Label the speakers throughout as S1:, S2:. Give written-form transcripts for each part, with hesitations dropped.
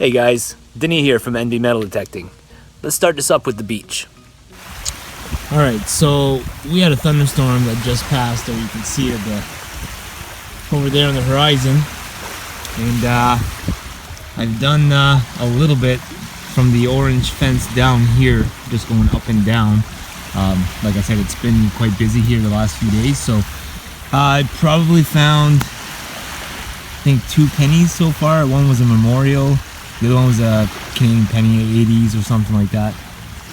S1: Hey guys, Denny here from NB Metal Detecting. Let's start this up with the beach.
S2: Alright, so we had a thunderstorm that just passed, or you can see it over there on the horizon. And I've done a little bit from the orange fence down here, just going up and down. Like I said, it's been quite busy here the last few days, so I probably found, I think, 2 pennies so far. One was a memorial, the other one was a Canadian penny, 80s or something like that.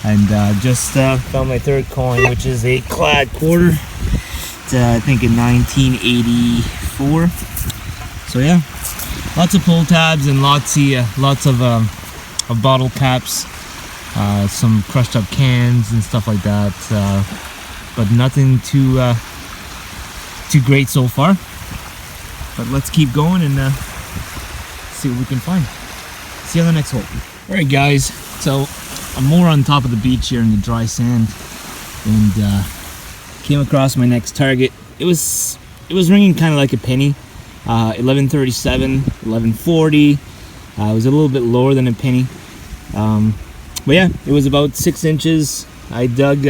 S2: And just found my third coin, which is a clad quarter. It's I think in 1984. So yeah, lots of pull tabs and lots of bottle caps, some crushed up cans and stuff like that. But nothing too great so far. But let's keep going and see what we can find. See you on the next hole. All right, guys. So I'm more on top of the beach here in the dry sand, and came across my next target. It was ringing kind of like a penny. 1137, 1140. It was a little bit lower than a penny. But yeah, it was about 6 inches. I dug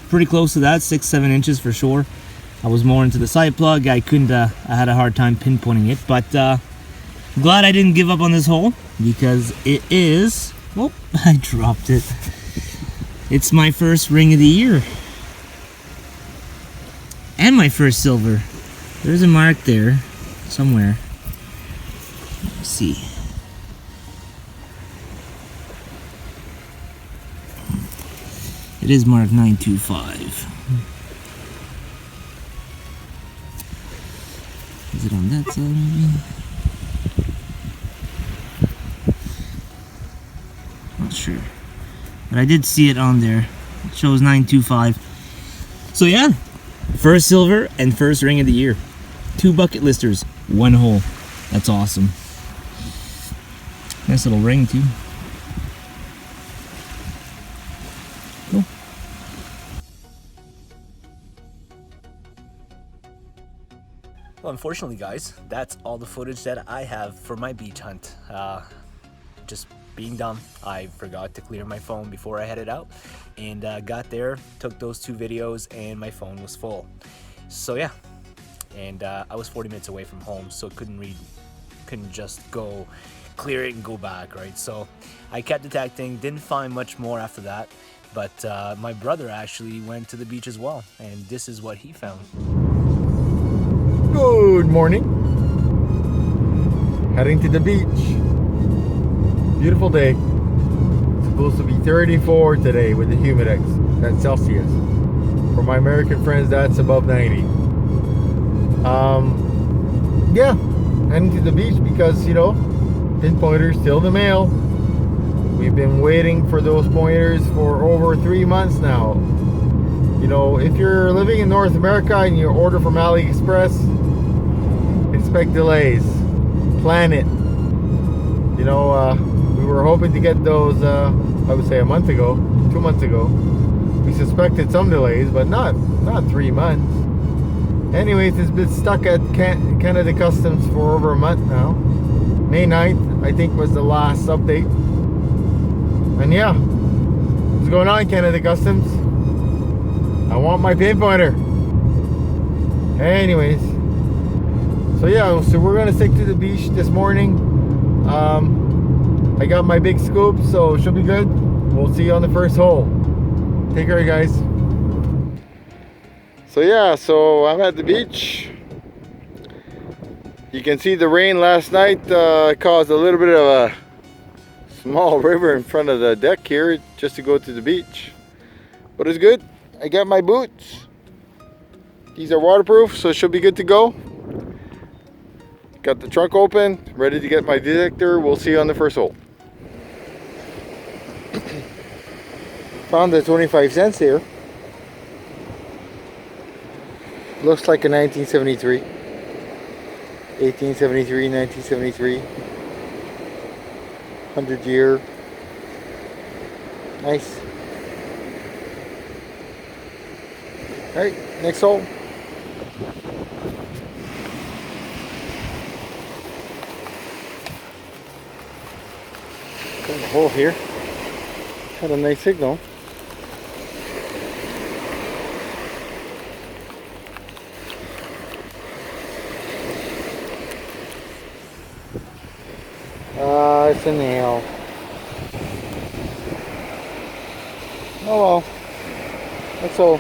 S2: pretty close to that, 6-7 inches for sure. I was more into the side plug. I had a hard time pinpointing it, but glad I didn't give up on this hole, because it is, whoop, I dropped it. It's my first ring of the year. And my first silver. There's a mark there somewhere. Let's see. It is marked 925. Is it on that side maybe? Not sure. But I did see it on there. It shows 925. So yeah, first silver and first ring of the year. 2 bucket listers, 1 hole. That's awesome. Nice little ring too. Cool.
S1: Well, unfortunately guys, that's all the footage that I have for my beach hunt. Just being dumb, I forgot to clear my phone before I headed out, and got there, took those 2 videos, and my phone was full. So yeah, and I was 40 minutes away from home, so couldn't just go clear it and go back, right? So I kept detecting, didn't find much more after that, but my brother actually went to the beach as well, and this is what he found.
S3: Good morning. Heading to the beach. Beautiful day. It's supposed to be 34 today with the humidex. That's Celsius. For my American friends, that's above 90. Yeah, heading to the beach because, you know, pinpointers still in the mail. We've been waiting for those pointers for over 3 months now. You know, if you're living in North America and you order from AliExpress, expect delays. Plan it. You know, we were hoping to get those, I would say a month ago, 2 months ago. We suspected some delays, but not 3 months. Anyways, it's been stuck at Canada Customs for over a month now. May 9th, I think, was the last update. And yeah, what's going on, Canada Customs? I want my pinpointer. Anyways, so yeah, so we're gonna stick to the beach this morning. I got my big scoop, so it should be good. We'll see you on the first hole. Take care, guys. So yeah, so I'm at the beach. You can see the rain last night caused a little bit of a small river in front of the deck here just to go to the beach. But it's good. I got my boots. These are waterproof, so it should be good to go. Got the trunk open, ready to get my detector. We'll see you on the first hole. Found the 25 cents here. Looks like a 1973. 1873, 1973. 100 year. Nice. Alright, next hole. There's a hole here. Had a nice signal. It's a nail. Oh well. That's all.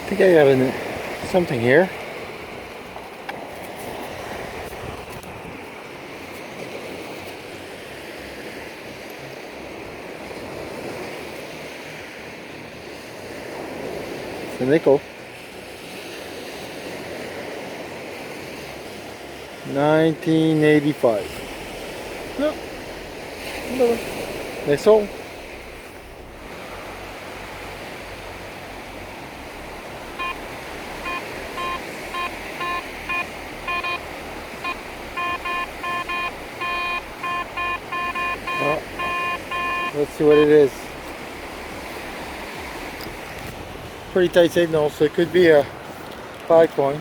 S3: I think I have something here. It's a nickel. 1985. No. Whatever. Nice hole. Let's see what it is. Pretty tight signal, so it could be a 5 coin.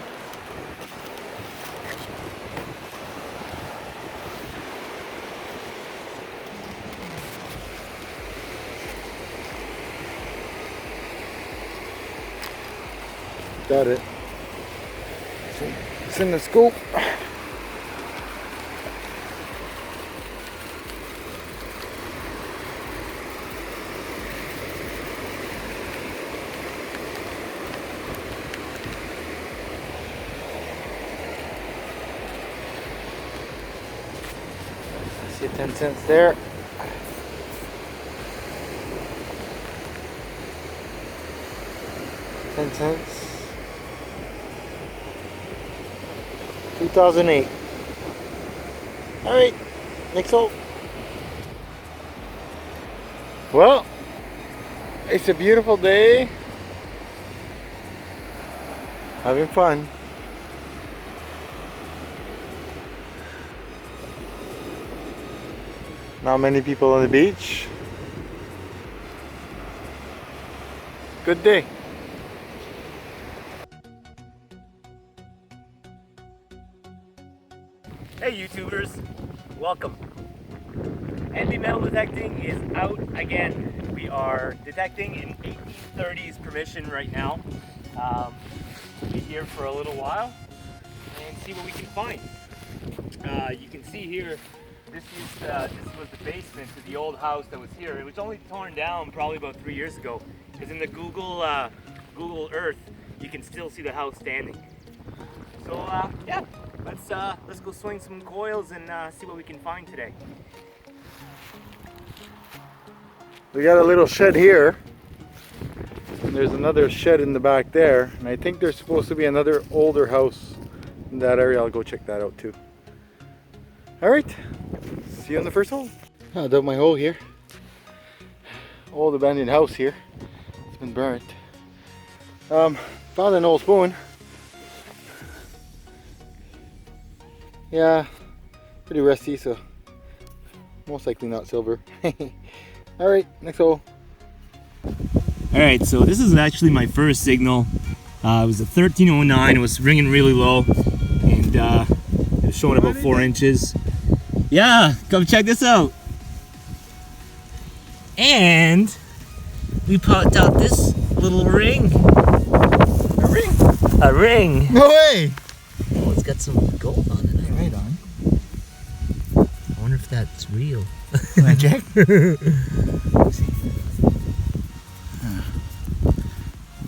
S3: Got it. It's in the scoop. See 10 cents there. $0.10. 2008. All right, next hole. Well, it's a beautiful day. Having fun. Not many people on the beach. Good day.
S1: Hey YouTubers, welcome. ND Metal Detecting is out again. We are detecting in 1830s permission right now. We'll be here for a little while and see what we can find. You can see here, this was the basement to the old house that was here. It was only torn down probably about 3 years ago, because in the Google Earth you can still see the house standing. So yeah. Let's go swing some coils and see what we can find today.
S3: We got a little shed here. And there's another shed in the back there. And I think there's supposed to be another older house in that area. I'll go check that out too. Alright, see you on the first hole. I dug my hole here. Old abandoned house here. It's been burnt. Found an old spoon. Yeah, pretty rusty, so most likely not silver. Alright, next hole.
S2: Alright, so this is actually my first signal. It was a 1309, it was ringing really low, and it was showing about 4 inches. Yeah, come check this out. And we popped out this little ring.
S3: A ring?
S2: A ring.
S3: No way!
S2: Oh, it's got some gold on it. Right on. I wonder if that's real.
S3: Can I check?
S2: Let's see.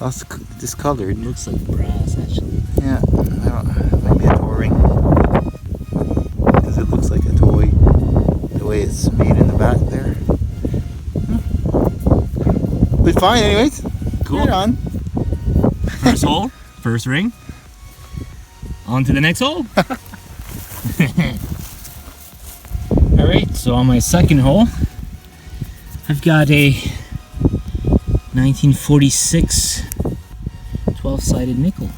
S2: It looks like brass, actually.
S4: Yeah, maybe a toe ring. Because it looks like a toy. The way it's made in the back there. But fine, anyways.
S2: Cool.
S4: Right on.
S2: First hole, first ring. On to the next hole. Alright, so on my second hole, I've got a 1946 12-sided nickel.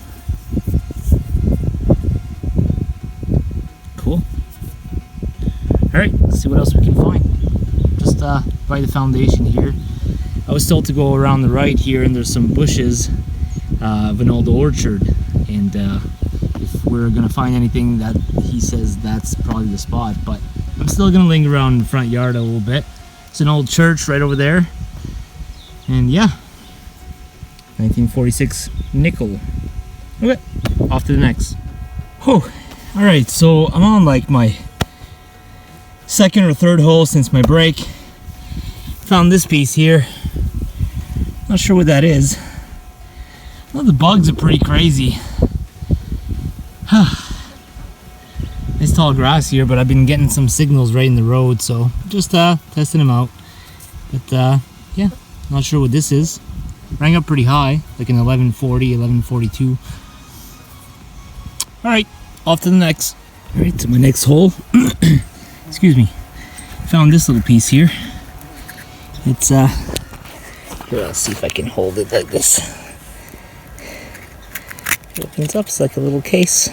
S2: Cool. Alright, let's see what else we can find. Just by the foundation here. I was told to go around the right here, and there's some bushes of an old orchard, and if we're gonna find anything that he says, that's probably the spot, but I'm still gonna linger around in the front yard a little bit. It's an old church right over there, and yeah, 1946 nickel. Okay, off to the next. Whew. All right, so I'm on like my second or third hole since my break. Found this piece here. Not sure what that is. Well, the bugs are pretty crazy. Nice tall grass here, but I've been getting some signals right in the road, so just testing them out. But yeah, not sure what this is. Rang up pretty high, like an 1140, 1142. Alright, off to the next. Alright, to my next hole. Excuse me. Found this little piece here. It's here, I'll see if I can hold it like this. It opens up, it's like a little case.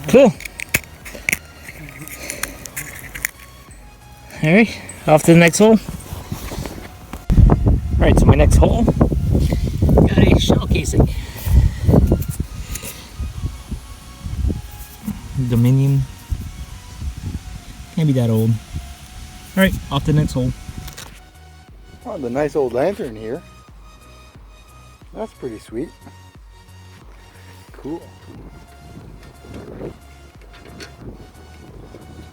S2: Cool. Alright, off to the next hole. Alright, so my next hole, got a shell casing. Dominion. Can't be that old. Alright, off to the next hole.
S4: Oh, the nice old lantern here. That's pretty sweet. Cool.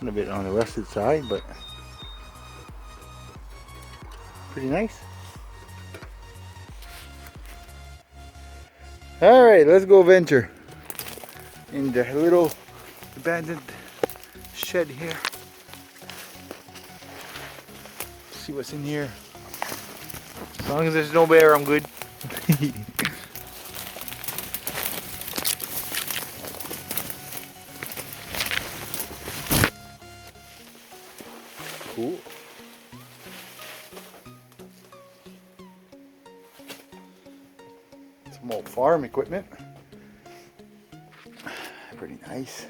S4: A bit on the rusted side, but pretty nice. All right, let's go venture in the little abandoned shed here. See what's in here. As long as there's no bear, I'm good. Cool. Some old farm equipment. Pretty nice.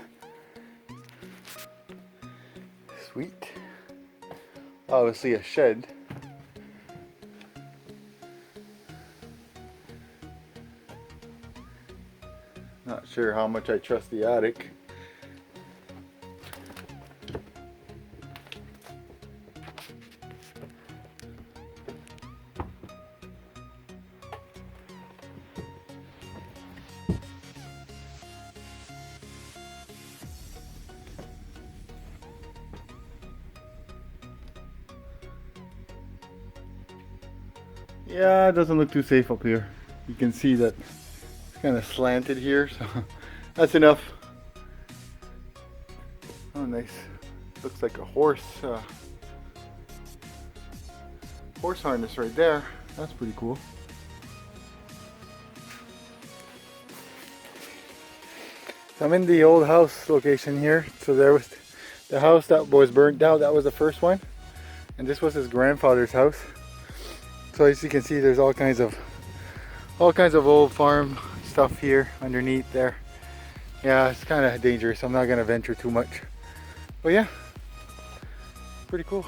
S4: Sweet. Obviously a shed. Not sure how much I trust the attic. Yeah, it doesn't look too safe up here. You can see that it's kind of slanted here, so that's enough. Oh, nice. Looks like a horse harness right there. That's pretty cool. So I'm in the old house location here. So there was the house that was burnt down. That was the first one, and this was his grandfather's house. So as you can see, there's all kinds of old farm stuff here underneath there. Yeah, it's kind of dangerous. I'm not gonna venture too much, but yeah, pretty cool.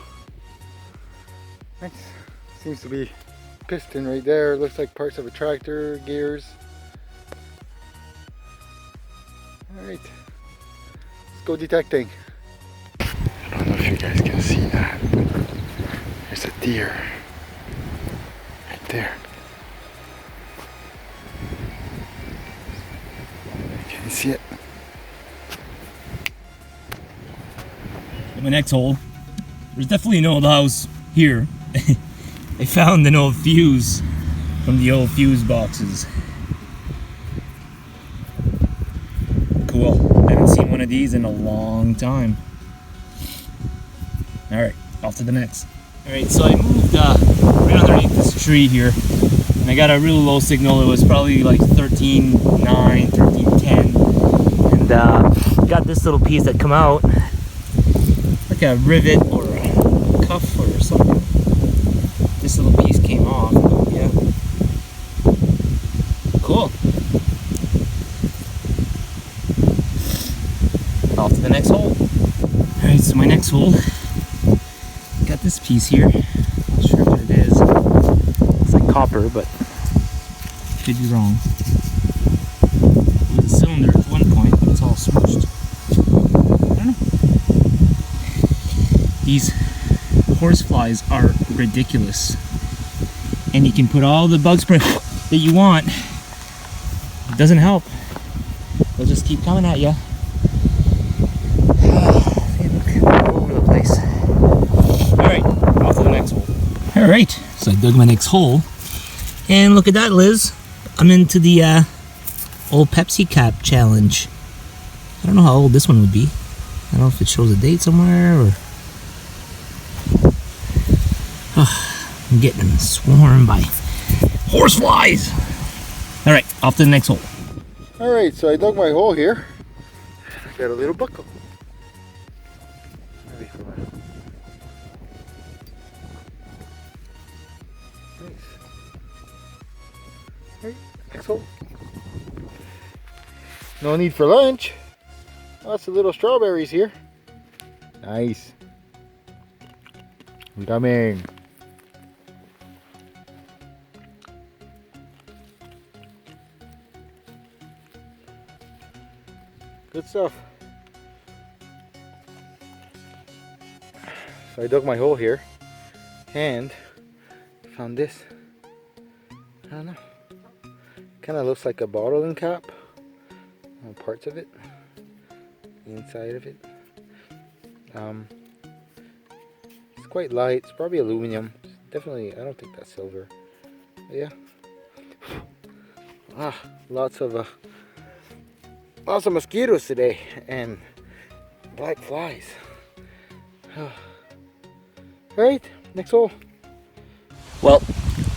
S4: Nice. Seems to be piston right there. Looks like parts of a tractor, gears. All right, let's go detecting. I don't know if you guys can see that. There's a deer. There. Can you see it?
S2: In my next hole, there's definitely an old house here. I found an old fuse from the old fuse boxes. Cool. Haven't seen one of these in a long time. Alright, off to the next. Alright, so I moved right underneath this tree here, and I got a real low signal. It was probably like 13.9, 13.10, and got this little piece that come out, like a rivet or a cuff or something. This little piece came off, but yeah. Cool. Off to the next hole. Alright, so my next hole, got this piece here. Not sure what it is. It's like copper, but could be wrong. It was a cylinder at one point, but it's all smushed. I don't know. These horseflies are ridiculous. And you can put all the bug spray that you want. It doesn't help. They'll just keep coming at you. They look all over the place. Alright, off to the next hole. Alright, so I dug my next hole. And look at that, Liz. I'm into the old Pepsi Cap challenge. I don't know how old this one would be. I don't know if it shows a date somewhere or... I'm getting swarmed by horseflies. Alright, off to the next hole.
S3: Alright, so I dug my hole here. I got a little buckle. Nice. Alright, next hole. No need for lunch. Lots of little strawberries here. Nice. I'm coming. Good stuff. So I dug my hole here and found this. I don't know. Kind of looks like a bottling cap. Parts of it. The inside of it. It's quite light. It's probably aluminum. Definitely, I don't think that's silver. But yeah. Lots of mosquitoes today and black flies. Alright, next hole.
S1: Well,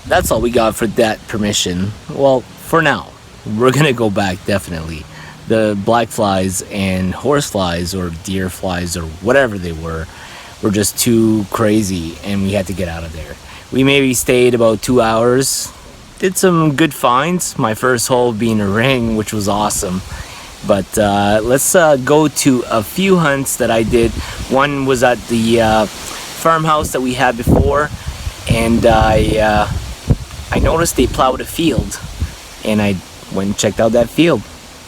S1: that's all we got for that permission. Well, for now, we're gonna go back definitely. The black flies and horse flies or deer flies or whatever they were just too crazy and we had to get out of there. We maybe stayed about 2 hours, did some good finds, my first hole being a ring, which was awesome. But let's go to a few hunts that I did. One was at the farmhouse that we had before, and I noticed they plowed a field, and I went and checked out that field.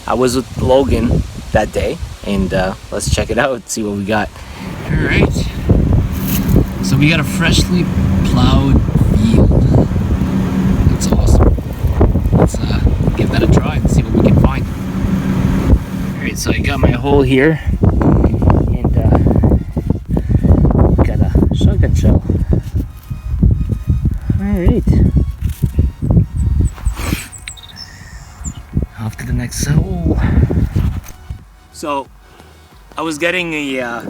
S1: I was with Logan that day, and let's check it out, see what we got. All right, so we got a freshly plowed field. That's awesome. Let's give that a try and see what we can find. Alright, so I got my hole here, and got a shotgun shell. Alright, off to the next hole. So, I was getting a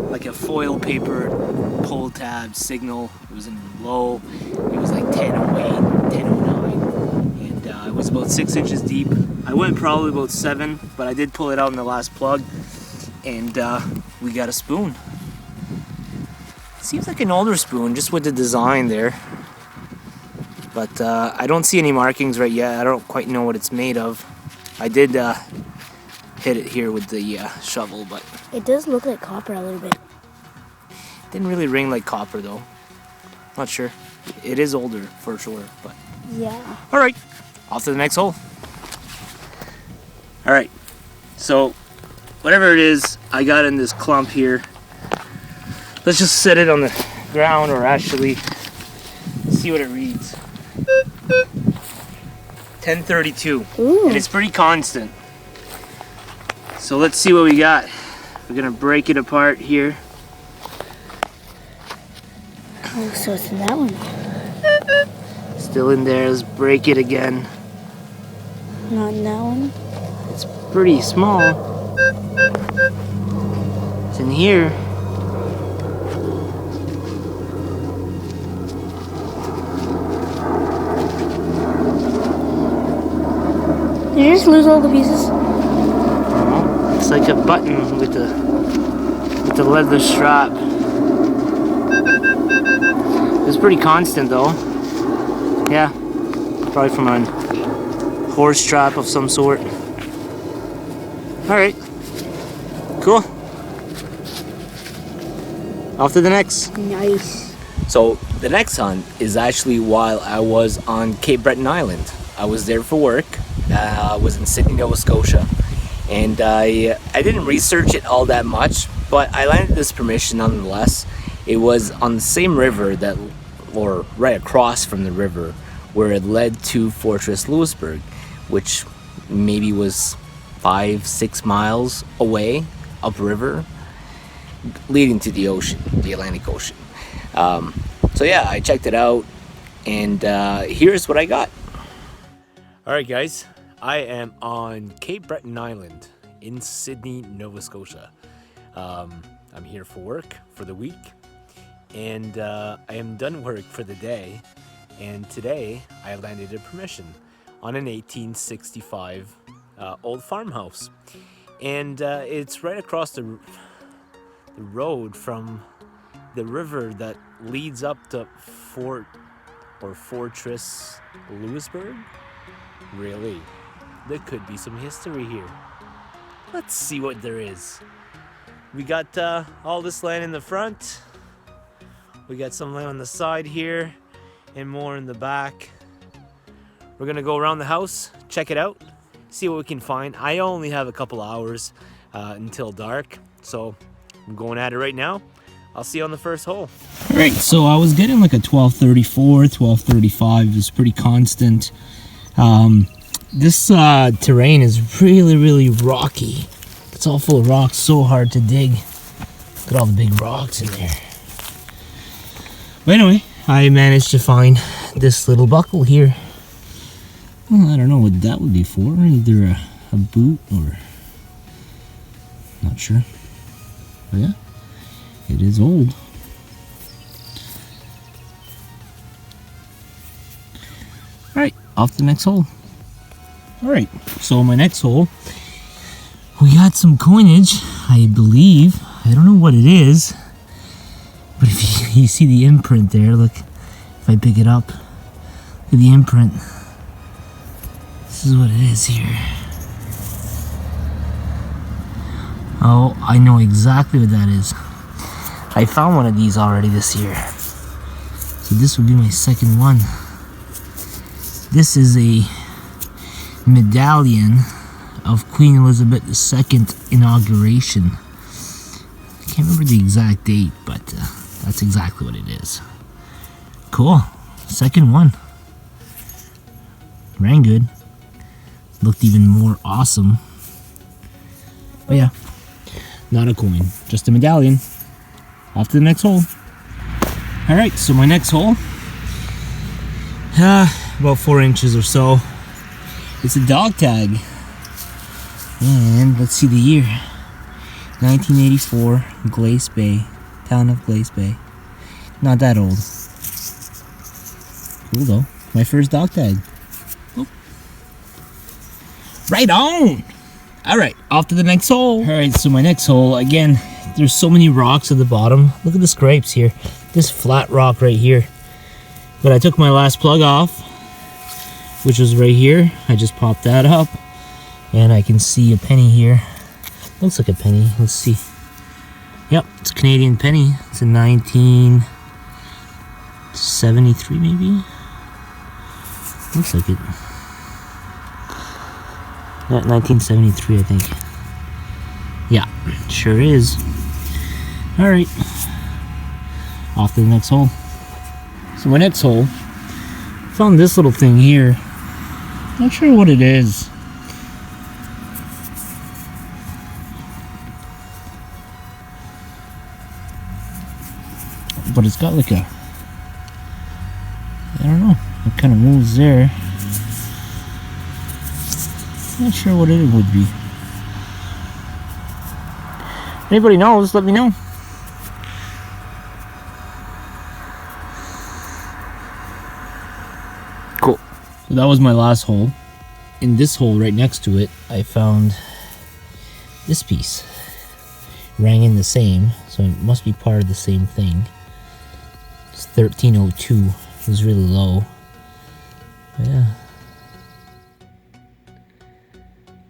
S1: like a foil paper pull tab signal. It was in low. It was like 10:08, 10:09, and it was about 6 inches deep. I went probably about 7, but I did pull it out in the last plug, and we got a spoon. Seems like an older spoon, just with the design there. But I don't see any markings right yet. I don't quite know what it's made of. I did hit it here with the shovel, but
S5: it does look like copper a little bit.
S1: Didn't really ring like copper though. Not sure. It is older for sure, but
S5: yeah.
S1: All right, off to the next hole. All right, so whatever it is, I got in this clump here. Let's just set it on the ground, or actually see what it reads. 1032, and it's pretty constant. So let's see what we got. We're gonna break it apart here.
S5: Oh, so it's in that one.
S1: It's
S2: Still in there. Let's break it again.
S5: Not in that one.
S2: It's pretty small. It's in here.
S5: Did you just lose all the pieces?
S2: It's like a button with the leather strap. It's pretty constant though. Yeah, probably from a horse strap of some sort. All right, cool. Off to the next.
S5: Nice.
S1: So the next hunt is actually while I was on Cape Breton Island. I was there for work. I was in Sydney, Nova Scotia, and I didn't research it all that much, but I landed this permission nonetheless. It was on the same river that, or right across from the river, where it led to Fortress Louisbourg, which maybe was 5-6 miles away upriver, leading to the ocean, the Atlantic Ocean. So yeah, I checked it out, and here's what I got. All right, guys, I am on Cape Breton Island in Sydney, Nova Scotia. I'm here for work for the week, and I am done work for the day. And today I landed a permission on an 1865 old farmhouse, and it's right across the road from the river that leads up to Fortress Louisbourg. Really, there could be some history here. Let's see what there is. We got all this land in the front. We got some land on the side here and more in the back. We're gonna go around the house, check it out, see what we can find. I only have a couple hours until dark, so I'm going at it right now. I'll see you on the first hole.
S2: All right, so I was getting like a 1234, 1235. It was pretty constant. This terrain is really, really rocky. It's all full of rocks, so hard to dig. Look at all the big rocks in there. But anyway, I managed to find this little buckle here. Well, I don't know what that would be for. Either a boot or... not sure. But yeah, it is old. Alright, off to the next hole. Alright, so my next hole, we got some coinage, I believe. I don't know what it is, but if you see the imprint there, look, if I pick it up, look at the imprint. This is what it is here. Oh, I know exactly what that is. I found one of these already this year. So this would be my second one. This is a medallion of Queen Elizabeth II inauguration. I can't remember the exact date, but that's exactly what it is. Cool. Second one. Ran good. Looked even more awesome. But yeah, not a coin, just a medallion. Off to the next hole. Alright, so my next hole, about 4 inches or so. It's a dog tag. And let's see the year. 1984, Glace Bay, town of Glace Bay. Not that old. Cool though. My first dog tag. Oop. Right on! Alright, off to the next hole. Alright, so my next hole, again, there's so many rocks at the bottom. Look at the scrapes here. This flat rock right here. But I took my last plug off, which was right here. I just popped that up, and I can see a penny here. Looks like a penny. Let's see. Yep, it's a Canadian penny. It's a 1973 maybe. Looks like it. Yeah, 1973 I think. Yeah, sure is. Alright. Off to the next hole. So my next hole, found this little thing here. Not sure what it is. But it's got like a, I don't know, a what kind of moves there. Not sure what it would be. Anybody knows, let me know. Cool. So that was my last hole. In this hole right next to it, I found this piece. Rang in the same, so it must be part of the same thing. It's 1302. It was really low. But yeah.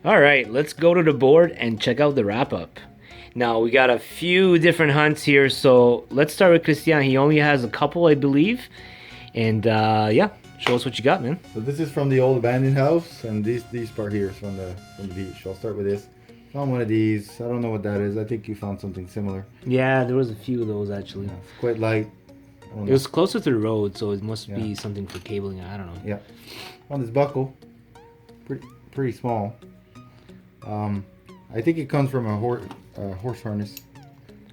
S2: All right, let's go to the board and check out the wrap up. Now we got a few different hunts here, so let's start with Christian. He only has a couple, I believe. And yeah, show us what you got, man.
S3: So this is from the old abandoned house, and these part here is from the beach. I'll start with this. Found one of these. I don't know what that is. I think you found something similar.
S2: Yeah, there was a few of those actually.
S3: Yeah, it's quite light.
S2: It was closer to the road, so it must be something for cabling. I don't know.
S3: Yeah. Found this buckle. Pretty small. I think it comes from a horse harness.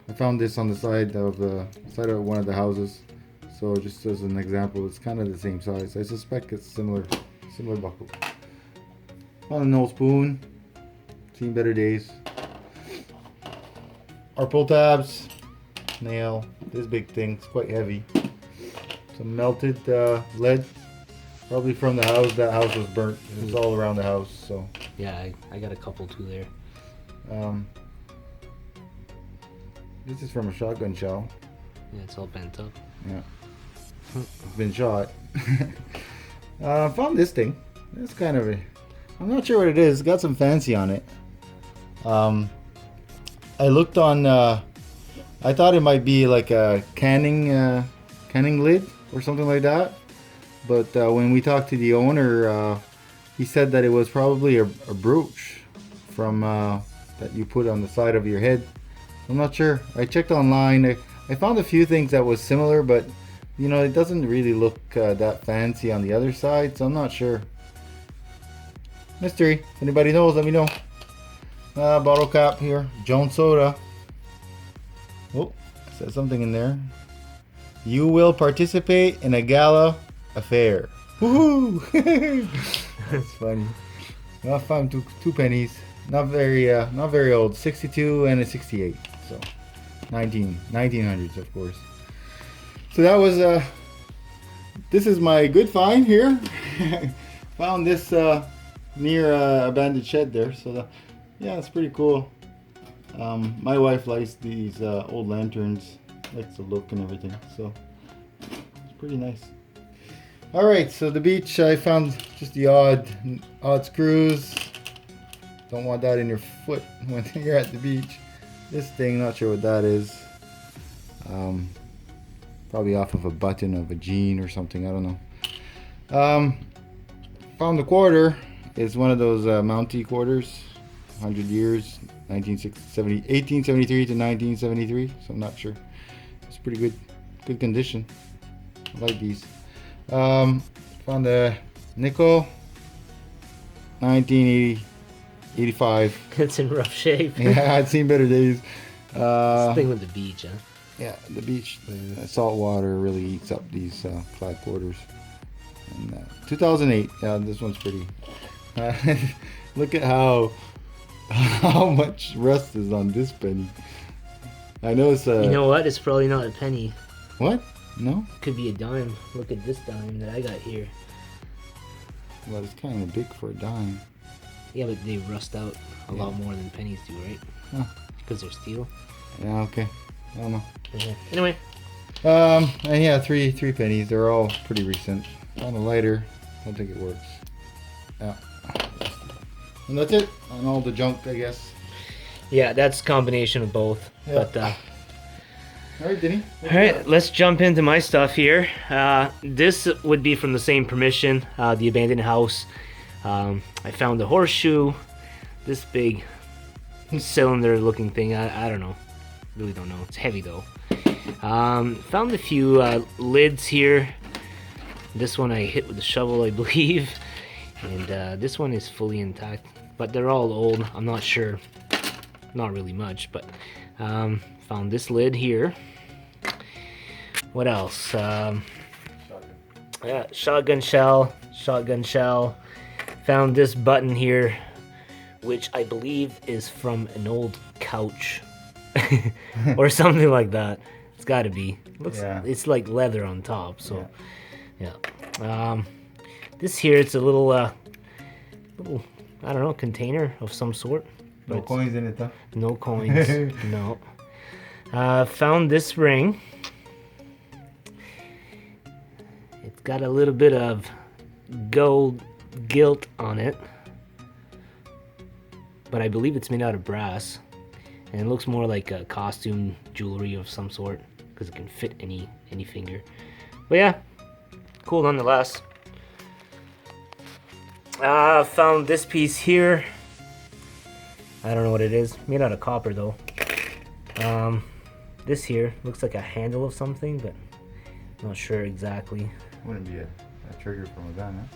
S3: I found this on the side of one of the houses. So just as an example, it's kind of the same size. I suspect it's similar buckle. Found an old spoon. Seen better days. Our pull tabs. Nail. This big thing. It's quite heavy. Some melted lead. Probably from the house. That house was burnt. It was all around the house. So
S2: yeah, I got a couple too there.
S3: This is from a shotgun shell.
S2: Yeah, it's all bent up.
S3: Yeah. It's been shot. Found this thing. It's kind of I'm not sure what it is. It's got some fancy on it. I looked on. I thought it might be like a canning lid or something like that. But when we talked to the owner, he said that it was probably a brooch from that you put on the side of your head. I'm not sure. I checked online. I found a few things that was similar, but you know, it doesn't really look that fancy on the other side, so I'm not sure. Mystery. If anybody knows, let me know. Bottle cap here. Jones Soda. Oh, it says something in there. You will participate in a gala affair. Woohoo! That's funny. I found two pennies. Not very old. 62 and a 68. So 1900s, of course. So that was this is my good find here. Found this near abandoned shed there. So yeah, it's pretty cool. My wife likes these old lanterns, likes the look and everything. So it's pretty nice. All right, so the beach, I found just the odd screws. Don't want that in your foot when you're at the beach. This thing, not sure what that is. Probably off of a button of a jean or something, I don't know. Found the quarter. It's one of those Mountie quarters, 100 years, 1873 to 1973, so I'm not sure. It's pretty good condition. I like these. Found the nickel, 1985.
S2: It's in rough shape.
S3: Yeah, I'd seen better days.
S2: This thing with the beach, huh?
S3: Yeah, the beach, the salt water really eats up these flat quarters. And 2008, yeah, this one's pretty. Look at how much rust is on this penny. I know it's
S2: you know what? It's probably not a penny.
S3: What? No?
S2: Could be a dime. Look at this dime that I got here.
S3: Well, it's kind of big for a dime.
S2: Yeah, but they rust out a lot more than pennies do, right?
S3: Huh.
S2: Because they're steel.
S3: Yeah, okay. I don't know.
S2: Yeah. Anyway.
S3: And yeah, three pennies. They're all pretty recent. On a lighter, I don't think it works. Yeah. And that's it on all the junk, I guess.
S2: Yeah, that's a combination of both.
S3: Yeah.
S2: But
S3: all right, Denny.
S2: all right, let's jump into my stuff here. This would be from the same permission, the abandoned house. I found a horseshoe, this big cylinder-looking thing. I don't know, really don't know. It's heavy though. Found a few lids here. This one I hit with a shovel, I believe, and this one is fully intact. But they're all old. I'm not sure. Not really much, but found this lid here. What else?
S1: Yeah, shotgun shell. Found this button here, which I believe is from an old couch or something like that. It's got to be. It's like leather on top, so yeah. This here, it's a little I don't know, container of some sort.
S3: No coins in it, huh?
S1: No coins. No. Found this ring. It's got a little bit of gold gilt on it, but I believe it's made out of brass, and it looks more like a costume jewelry of some sort because it can fit any finger. But yeah, cool nonetheless. Found this piece here. I don't know what it is. Made out of copper though. This here looks like a handle of something, but I'm not sure exactly.
S3: Wouldn't be a trigger from a gun, huh?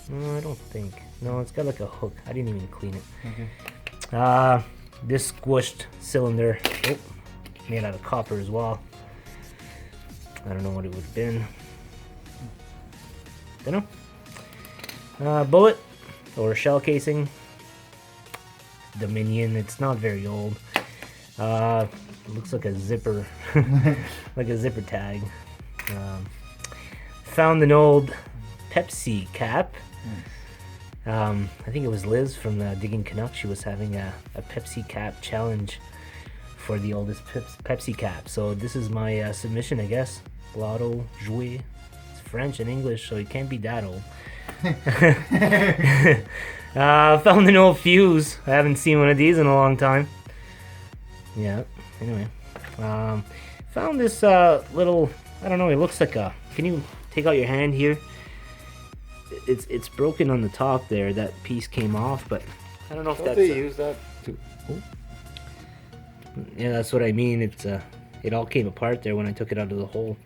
S1: No, I don't think. No, it's got like a hook. I didn't even clean it.
S3: Okay.
S1: This squished cylinder, made out of copper as well. I don't know what it would have been. Don't know. Bullet or shell casing. Dominion. It's not very old. Looks like a zipper, like a zipper tag. Found an old Pepsi cap. I think it was Liz from Digging Canuck. She was having a Pepsi cap challenge for the oldest Pepsi cap. So this is my submission, I guess. Blotto Jouet. It's French and English, so it can't be that old. Found an old fuse. I haven't seen one of these in a long time. Yeah, anyway. Found this little, I don't know, it looks like a, can you take out your hand here? It's broken on the top there. That piece came off, but I don't know if
S3: Don't
S1: that's
S3: they use that to... Oh.
S1: Yeah, that's what I mean. It all came apart there when I took it out of the hole.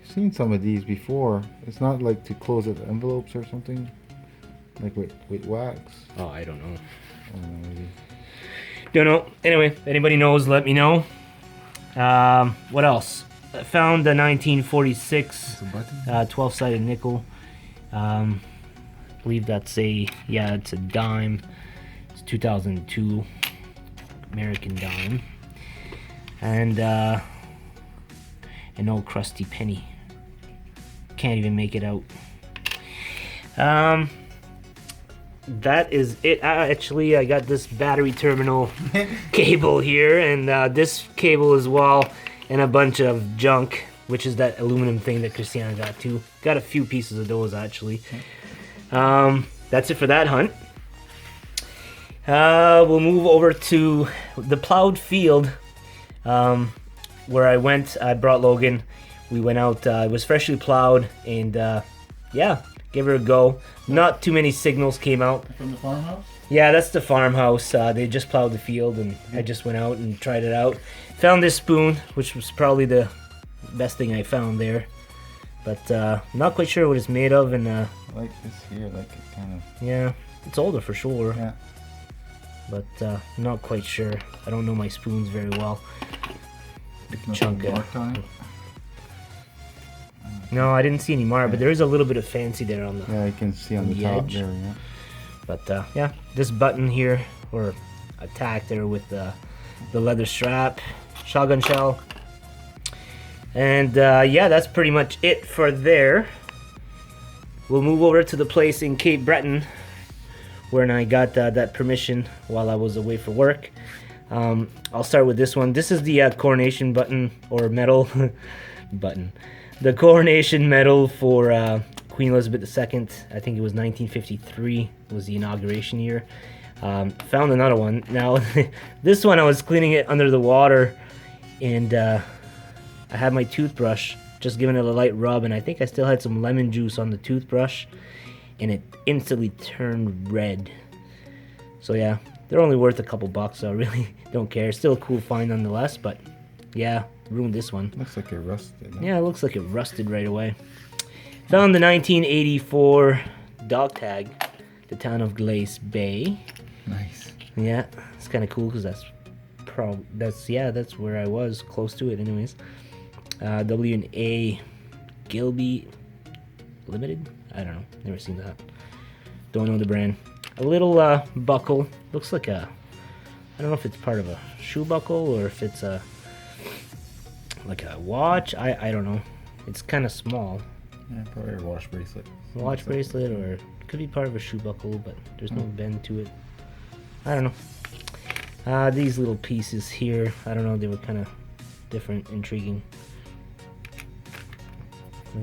S3: I've seen some of these before. It's not like to close up envelopes or something? Like with wax?
S1: Oh, I don't know.
S3: Maybe.
S1: Don't know. Anyway, if anybody knows, let me know. What else? I found the 1946 12-sided nickel. I believe that's it's a dime. It's 2002 American dime. And an old crusty penny. Can't even make it out. That is it. Actually, I got this battery terminal cable here, and this cable as well, and a bunch of junk, which is that aluminum thing that Christiana got too. Got a few pieces of those actually. That's it for that hunt. We'll move over to the plowed field, where I went. I brought Logan. We went out. It was freshly plowed, and yeah, gave her a go. Not too many signals came out.
S3: From the farmhouse?
S1: Yeah, that's the farmhouse. They just plowed the field, and I just went out and tried it out. Found this spoon, which was probably the best thing I found there. But not quite sure what it's made of, and
S3: Like this here, like it kind of...
S1: yeah, it's older for sure.
S3: Yeah.
S1: But not quite sure. I don't know my spoons very well. Big chunk of...
S3: marked on it?
S1: No, I didn't see any mark, but there is a little bit of fancy there on the...
S3: Yeah, you can see on the top
S1: edge.
S3: there, yeah.
S1: But yeah, this button here, or a tack there with the leather strap, shotgun shell. And yeah, that's pretty much it for there. We'll move over to the place in Cape Breton, where I got that permission while I was away for work. I'll start with this one. This is the coronation button, or medal button. The coronation medal for Queen Elizabeth II. I think it was 1953 was the inauguration year. Found another one. Now, this one I was cleaning it under the water, and I had my toothbrush, just giving it a light rub, and I think I still had some lemon juice on the toothbrush, and it instantly turned red. So yeah, they're only worth a couple bucks, so I really don't care. Still a cool find nonetheless, but yeah, ruined this one.
S3: Looks like it rusted. Huh?
S1: Yeah, it looks like it rusted right away. Found the 1984 dog tag, the town of Glace Bay.
S3: Nice.
S1: Yeah, it's kind of cool because that's where I was, close to it anyways. W&A Gilby Limited? I don't know. Never seen that. Don't know the brand. A little buckle. Looks like a... I don't know if it's part of a shoe buckle or if it's a... like a watch. I don't know. It's kind of small.
S3: Yeah, probably a watch bracelet.
S1: Watch bracelet, or it could be part of a shoe buckle, but there's no bend to it. I don't know. These little pieces here, I don't know, they were kind of different, intriguing.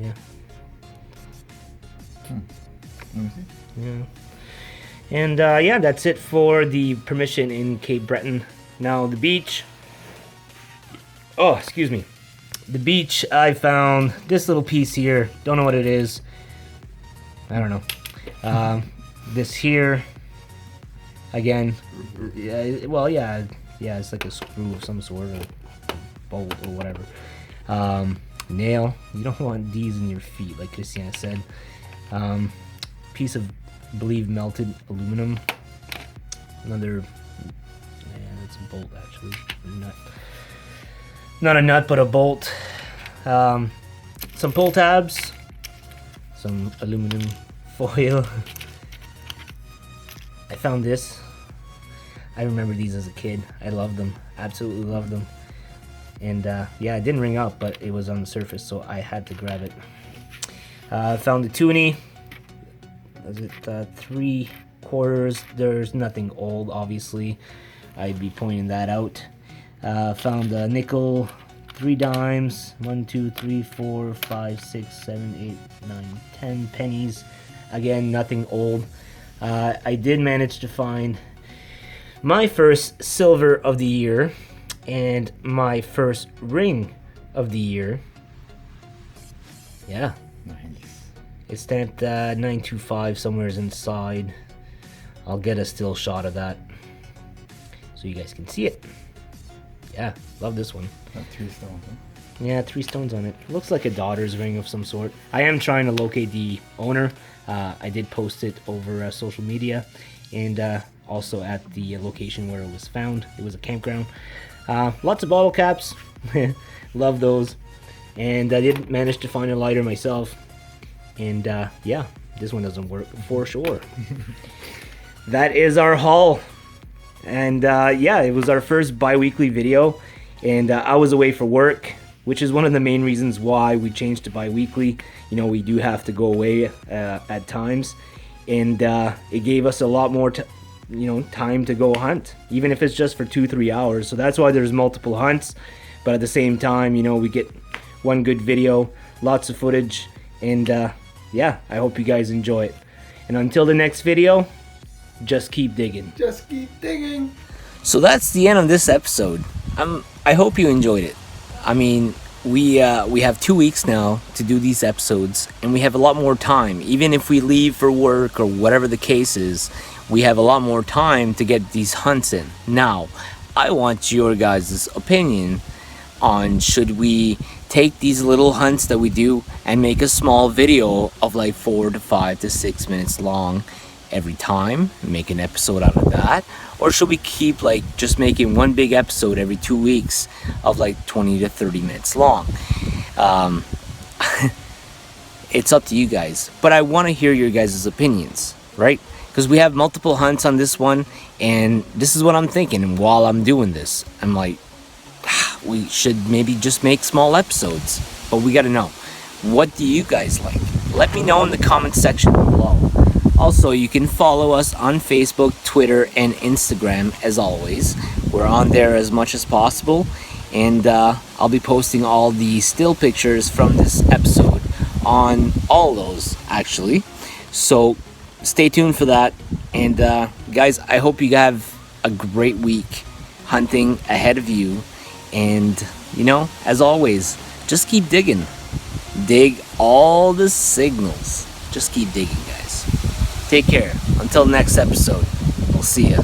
S1: Yeah.
S3: Let me see.
S1: Yeah. And yeah, that's it for the permission in Cape Breton. Now the beach. Oh, excuse me. The beach, I found this little piece here. Don't know what it is. I don't know. This here, again, yeah, well, yeah, it's like a screw of some sort, or bolt or whatever. Nail. You don't want these in your feet, like Christiana said. Piece of, I believe, melted aluminum. Another, yeah, that's a bolt actually. Nut. Not a nut, but a bolt. Some pull tabs. Some aluminum foil. I found this. I remember these as a kid. I loved them. Absolutely loved them. And yeah, it didn't ring out, but it was on the surface, so I had to grab it. Found the toonie. Is it 3/4? There's nothing old, obviously. I'd be pointing that out. Found a nickel, 3 dimes, 1, 2, 3, 4, 5, 6, 7, 8, 9, 10 pennies. Again, nothing old. I did manage to find my first silver of the year and my first ring of the year. Yeah.
S3: Nice.
S1: It's stamped 925 somewhere inside. I'll get a still shot of that so you guys can see it. Yeah, love this one.
S3: Got 3 stones, huh?
S1: Yeah, 3 stones on it. Looks like a daughter's ring of some sort. I am trying to locate the owner. I did post it over social media, and also at the location where it was found. It was a campground. Lots of bottle caps. Love those. And I did manage to find a lighter myself. And yeah, this one doesn't work for sure. That is our haul. And yeah, it was our first bi-weekly video, and I was away for work, which is one of the main reasons why we changed to bi-weekly. You know, we do have to go away at times, and it gave us a lot more time to go hunt, even if it's just for 2-3 hours. So that's why there's multiple hunts, but at the same time, you know, we get one good video, lots of footage, and yeah, I hope you guys enjoy it. And until the next video, just keep digging.
S3: Just keep digging.
S1: So that's the end of this episode. I hope you enjoyed it. I mean, we have 2 weeks now to do these episodes, and we have a lot more time. Even if we leave for work or whatever the case is, we have a lot more time to get these hunts in. Now, I want your guys' opinion on, should we take these little hunts that we do and make a small video of like 4 to 5 to 6 minutes long every time, make an episode out of that, or should we keep like just making one big episode every 2 weeks of like 20 to 30 minutes long? It's up to you guys, but I want to hear your guys' opinions, right? Because we have multiple hunts on this one, and this is what I'm thinking. And while I'm doing this, I'm like, we should maybe just make small episodes, but we got to know, what do you guys like? Let me know in the comment section below. Also, you can follow us on Facebook, Twitter, and Instagram as always. We're on there as much as possible, and I'll be posting all the still pictures from this episode on all those, actually. So stay tuned for that. And guys, I hope you have a great week hunting ahead of you. And, you know, as always, just keep digging. Dig all the signals. Just keep digging, guys. Take care. Until next episode. We'll see ya.